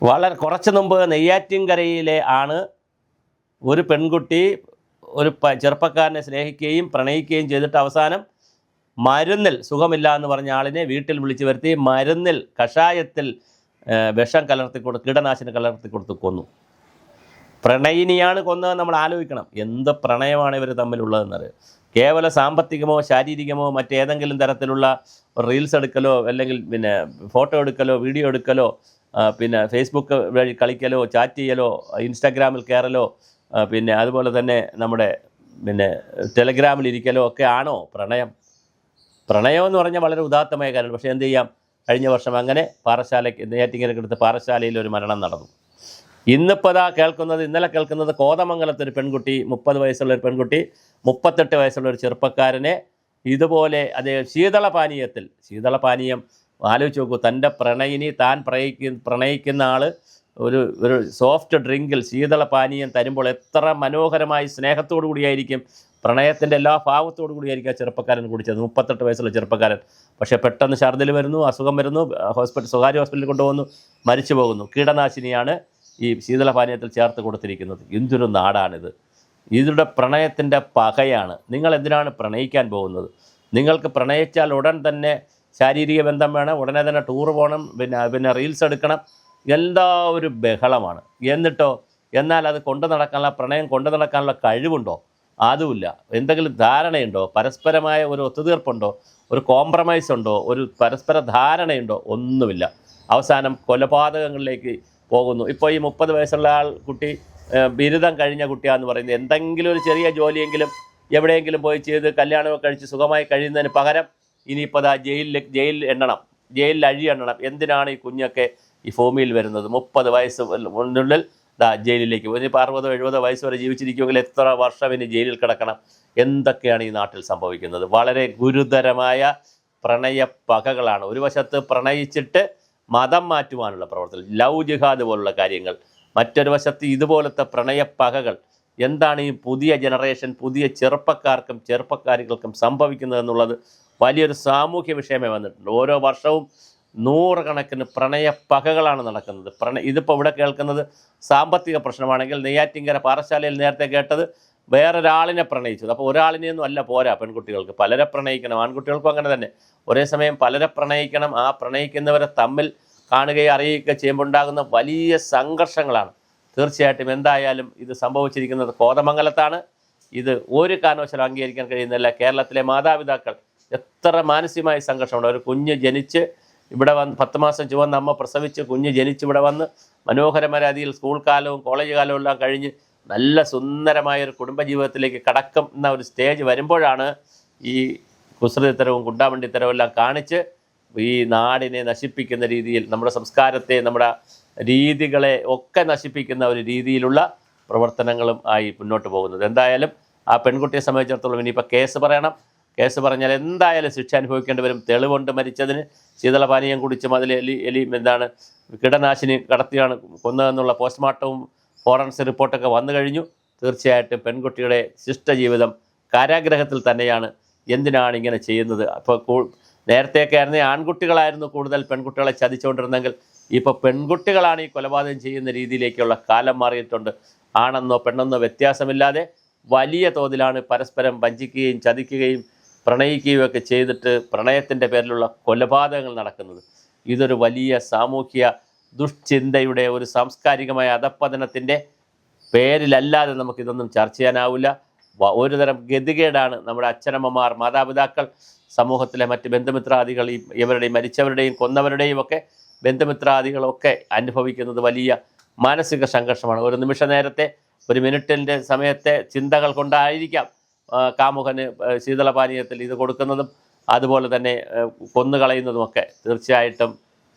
വളരെ കുറച്ച് മുമ്പ് നെയ്യാറ്റിൻകരയിലെ ആണ് ഒരു പെൺകുട്ടി ഒരു ചെറുപ്പക്കാരനെ സ്നേഹിക്കുകയും പ്രണയിക്കുകയും ചെയ്തിട്ട് അവസാനം മരുന്നിൽ സുഖമില്ല എന്ന് പറഞ്ഞ ആളിനെ വീട്ടിൽ വിളിച്ചു വരുത്തി മരുന്നിൽ കഷായത്തിൽ വിഷം കലർത്തിക്കൊടുത്ത് കീടനാശിനി കലർത്തിക്കൊടുത്ത് കൊന്നു. പ്രണയിനിയാണ് കൊന്നത്. നമ്മൾ ആലോചിക്കണം എന്ത് പ്രണയമാണ് ഇവർ തമ്മിലുള്ളതെന്നറിയാം. കേവല സാമ്പത്തികമോ ശാരീരികമോ മറ്റേതെങ്കിലും തരത്തിലുള്ള റീൽസ് എടുക്കലോ അല്ലെങ്കിൽ പിന്നെ ഫോട്ടോ എടുക്കലോ വീഡിയോ എടുക്കലോ പിന്നെ ഫേസ്ബുക്ക് വഴി കളിക്കലോ ചാറ്റ് ചെയ്യലോ ഇൻസ്റ്റാഗ്രാമിൽ കയറലോ പിന്നെ അതുപോലെ തന്നെ നമ്മുടെ പിന്നെ ടെലഗ്രാമിൽ ഇരിക്കലോ ഒക്കെ ആണോ പ്രണയം? പ്രണയം എന്ന് പറഞ്ഞാൽ വളരെ ഉദാത്തമായ കാര്യമാണ്. പക്ഷേ എന്ത് ചെയ്യാം, കഴിഞ്ഞ വർഷം അങ്ങനെ പാറശാലയ്ക്ക് നെയ്യാറ്റിൻകരയ്ക്കടുത്ത് പാറശാലയിൽ ഒരു മരണം നടന്നു. ഇന്നലെ കേൾക്കുന്നത് കോതമംഗലത്തൊരു പെൺകുട്ടി 30 വയസ്സുള്ള ഒരു പെൺകുട്ടി 38 വയസ്സുള്ള ഒരു ചെറുപ്പക്കാരനെ ഇതുപോലെ അതേ ശീതളപാനീയം ആലോചിച്ച് നോക്കൂ. തൻ്റെ പ്രണയിനി താൻ പ്രണയിക്കുന്ന ആൾ ഒരു സോഫ്റ്റ് ഡ്രിങ്കിൽ ശീതളപാനീയം തരുമ്പോൾ എത്ര മനോഹരമായി സ്നേഹത്തോടു കൂടിയായിരിക്കും, പ്രണയത്തിൻ്റെ എല്ലാ ഭാവത്തോടു കൂടിയായിരിക്കും ആ ചെറുപ്പക്കാരൻ കുടിച്ചത്. 38 വയസ്സുള്ള ചെറുപ്പക്കാരൻ. പക്ഷേ പെട്ടെന്ന് ഛർദ്ദിൽ വരുന്നു, അസുഖം വരുന്നു, സ്വകാര്യ ഹോസ്പിറ്റലിൽ കൊണ്ടുപോകുന്നു, മരിച്ചു പോകുന്നു. കീടനാശിനിയാണ് ഈ ശീതളപാനീയത്തിൽ ചേർത്ത് കൊടുത്തിരിക്കുന്നത്. എന്തൊരു നാടാണിത്! ഇതിയുടെ പ്രണയത്തിൻ്റെ പകയാണ്. നിങ്ങൾ എന്തിനാണ് പ്രണയിക്കാൻ പോകുന്നത്? നിങ്ങൾക്ക് പ്രണയിച്ചാൽ ഉടൻ തന്നെ ശാരീരിക ബന്ധം വേണം, ഉടനെ തന്നെ ടൂർ പോകണം, പിന്നെ റീൽസ് എടുക്കണം, എല്ലാ ഒരു ബഹളമാണ്. എന്നാൽ അത് പ്രണയം കൊണ്ടു നടക്കാനുള്ള കഴിവുണ്ടോ? അതുമില്ല. എന്തെങ്കിലും ധാരണയുണ്ടോ? പരസ്പരമായ ഒരു ഒത്തുതീർപ്പുണ്ടോ? ഒരു കോംപ്രമൈസ് ഉണ്ടോ? ഒരു പരസ്പര ധാരണയുണ്ടോ? ഒന്നുമില്ല. അവസാനം കൊലപാതകങ്ങളിലേക്ക് പോകുന്നു. ഇപ്പോൾ ഈ 30 വയസ്സുള്ള കുട്ടി ബിരുദം കഴിഞ്ഞ കുട്ടിയാണെന്ന് പറയുന്നത്. എന്തെങ്കിലും ഒരു ചെറിയ ജോലിയെങ്കിലും എവിടെയെങ്കിലും പോയി ചെയ്ത് കല്യാണമൊക്കെ കഴിച്ച് സുഖമായി കഴിയുന്നതിന് പകരം ഇനിയിപ്പോൾ ജയിലിൽ അഴി എണ്ണണം. എന്തിനാണ് ഈ കുഞ്ഞൊക്കെ ഈ ഭൂമിയിൽ വരുന്നത്? 30 വയസ്സിനുള്ളിൽ ജയിലിലേക്ക് ഇനിയിപ്പോൾ 60-70 വയസ്സ് വരെ ജീവിച്ചിരിക്കുമെങ്കിൽ എത്ര വർഷം ഇനി ജയിലിൽ കിടക്കണം? എന്തൊക്കെയാണ് ഈ നാട്ടിൽ സംഭവിക്കുന്നത്? വളരെ ഗുരുതരമായ പ്രണയ പകകളാണ്. ഒരു വശത്ത് പ്രണയിച്ചിട്ട് മതം മാറ്റുവാനുള്ള പ്രവർത്തനം, ലവ് ജിഹാദ് പോലുള്ള കാര്യങ്ങൾ, മറ്റൊരു വശത്ത് ഇതുപോലത്തെ പ്രണയപ്പകകൾ. എന്താണ് ഈ പുതിയ ജനറേഷൻ, പുതിയ ചെറുപ്പക്കാരികൾക്കും സംഭവിക്കുന്നതെന്നുള്ളത് വലിയൊരു സാമൂഹ്യ വിഷയമേ വന്നിട്ടുണ്ട്. ഓരോ വർഷവും 100 കണക്കിന് പ്രണയപ്പകകളാണ് നടക്കുന്നത്. ഇതിപ്പോൾ ഇവിടെ കേൾക്കുന്നത് സാമ്പത്തിക പ്രശ്നമാണെങ്കിൽ നെയ്യാറ്റിൻകര പാറശാലയിൽ നേരത്തെ കേട്ടത് വേറൊരാളിനെ പ്രണയിച്ചത്. അപ്പോൾ ഒരാളിനെയൊന്നും അല്ല പോരാ, പെൺകുട്ടികൾക്ക് പലരെ പ്രണയിക്കണം. ആൺകുട്ടികൾക്കും അങ്ങനെ തന്നെ ഒരേ സമയം പലരെ പ്രണയിക്കണം. ആ പ്രണയിക്കുന്നവരെ തമ്മിൽ കാണുകയും അറിയുകയൊക്കെ ചെയ്യുമ്പോൾ ഉണ്ടാകുന്ന വലിയ സംഘർഷങ്ങളാണ്. തീർച്ചയായിട്ടും എന്തായാലും ഇത് സംഭവിച്ചിരിക്കുന്നത് കോതമംഗലത്താണ്. ഇത് ഒരു കാരണവശാലും അംഗീകരിക്കാൻ കഴിയുന്നില്ല. കേരളത്തിലെ മാതാപിതാക്കൾ എത്ര മാനസികമായ സംഘർഷമുണ്ട്. ഒരു കുഞ്ഞ് ജനിച്ച് ഇവിടെ വന്ന് 10 മാസം ചുവന്ന അമ്മ പ്രസവിച്ച് കുഞ്ഞ് ജനിച്ച് ഇവിടെ വന്ന് മനോഹരമായ രീതിയിൽ സ്കൂൾ കാലവും കോളേജ് കാലവും എല്ലാം കഴിഞ്ഞ് നല്ല സുന്ദരമായൊരു കുടുംബജീവിതത്തിലേക്ക് കടക്കുന്ന ഒരു സ്റ്റേജ് വരുമ്പോഴാണ് ഈ കുസൃതിത്തരവും ഗുണ്ടാമണ്ടിത്തരവും എല്ലാം കാണിച്ച് ഈ നാടിനെ നശിപ്പിക്കുന്ന രീതിയിൽ, നമ്മുടെ സംസ്കാരത്തെ, നമ്മുടെ രീതികളെ ഒക്കെ നശിപ്പിക്കുന്ന ഒരു രീതിയിലുള്ള പ്രവർത്തനങ്ങളും ആയി മുന്നോട്ട് പോകുന്നത്. എന്തായാലും ആ പെൺകുട്ടിയെ സംബന്ധിച്ചിടത്തോളം ഇനിയിപ്പോൾ കേസ് പറയണം. കേസ് പറഞ്ഞാൽ എന്തായാലും ശിക്ഷ അനുഭവിക്കേണ്ടി വരും. തെളിവുണ്ട് മരിച്ചതിന്. ശീതളപാനീയം കുടിച്ചും അതിൽ കീടനാശിനി കടത്തിയാണ് കൊന്നതെന്നുള്ള പോസ്റ്റ്മോർട്ടവും ഫോറൻസിക് റിപ്പോർട്ടൊക്കെ വന്നു കഴിഞ്ഞു. തീർച്ചയായിട്ടും പെൺകുട്ടിയുടെ ശിഷ്ടജീവിതം കാരാഗ്രഹത്തിൽ തന്നെയാണ്. എന്തിനാണ് ഇങ്ങനെ ചെയ്യുന്നത്? അപ്പോൾ നേരത്തെയൊക്കെ ആയിരുന്നെങ്കിൽ ആൺകുട്ടികളായിരുന്നു കൂടുതൽ പെൺകുട്ടികളെ ചതിച്ചുകൊണ്ടിരുന്നെങ്കിൽ ഇപ്പോൾ പെൺകുട്ടികളാണ് ഈ കൊലപാതകം ചെയ്യുന്ന രീതിയിലേക്കുള്ള കാലം മാറിയിട്ടുണ്ട്. ആണെന്നോ പെണ്ണെന്നോ വ്യത്യാസമില്ലാതെ വലിയ തോതിലാണ് പരസ്പരം വഞ്ചിക്കുകയും ചതിക്കുകയും പ്രണയിക്കുകയും ഒക്കെ ചെയ്തിട്ട് പ്രണയത്തിൻ്റെ പേരിലുള്ള കൊലപാതകങ്ങൾ നടക്കുന്നത്. ഇതൊരു വലിയ സാമൂഹ്യ ദുഷ്ചിന്തയുടെ, ഒരു സാംസ്കാരികമായ അധപ്പതനത്തിൻ്റെ പേരിലല്ലാതെ നമുക്കിതൊന്നും ചർച്ച ചെയ്യാനാവില്ല. ഒരുതരം ഗതികേടാണ് നമ്മുടെ അച്ഛനമ്മമാർ, മാതാപിതാക്കൾ, സമൂഹത്തിലെ മറ്റ് ബന്ധുമിത്രാദികൾ, ഇവരുടെയും മരിച്ചവരുടെയും കൊന്നവരുടെയും ഒക്കെ ബന്ധുമിത്രാദികളൊക്കെ അനുഭവിക്കുന്നത് വലിയ മാനസിക സംഘർഷമാണ്. ഒരു നിമിഷ നേരത്തെ, ഒരു മിനിറ്റിൻ്റെ സമയത്തെ ചിന്തകൾ കൊണ്ടായിരിക്കാം കാമുകന് ശീതളപാനീയത്തിൽ ഇത് കൊടുക്കുന്നതും അതുപോലെ തന്നെ കൊന്നുകളയുന്നതുമൊക്കെ. തീർച്ചയായിട്ടും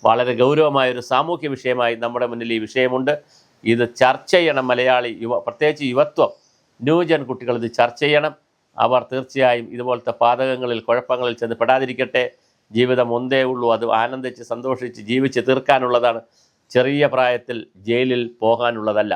വളരെ ഗൗരവമായൊരു സാമൂഹ്യ വിഷയമായി നമ്മുടെ മുന്നിൽ ഈ വിഷയമുണ്ട്. ഇത് ചർച്ച ചെയ്യണം. മലയാളി പ്രത്യേകിച്ച് യുവത്വം, ന്യൂജൻ കുട്ടികൾ ഇത് ചർച്ച ചെയ്യണം. അവർ തീർച്ചയായും ഇതുപോലത്തെ പാതകങ്ങളിൽ, കുഴപ്പങ്ങളിൽ ചെന്ന് പെടാതിരിക്കട്ടെ. ജീവിതം ഒന്നേ ഉള്ളൂ, അത് ആനന്ദിച്ച് സന്തോഷിച്ച് ജീവിച്ച് തീർക്കാനുള്ളതാണ്. ചെറിയ പ്രായത്തിൽ ജയിലിൽ പോകാനുള്ളതല്ല.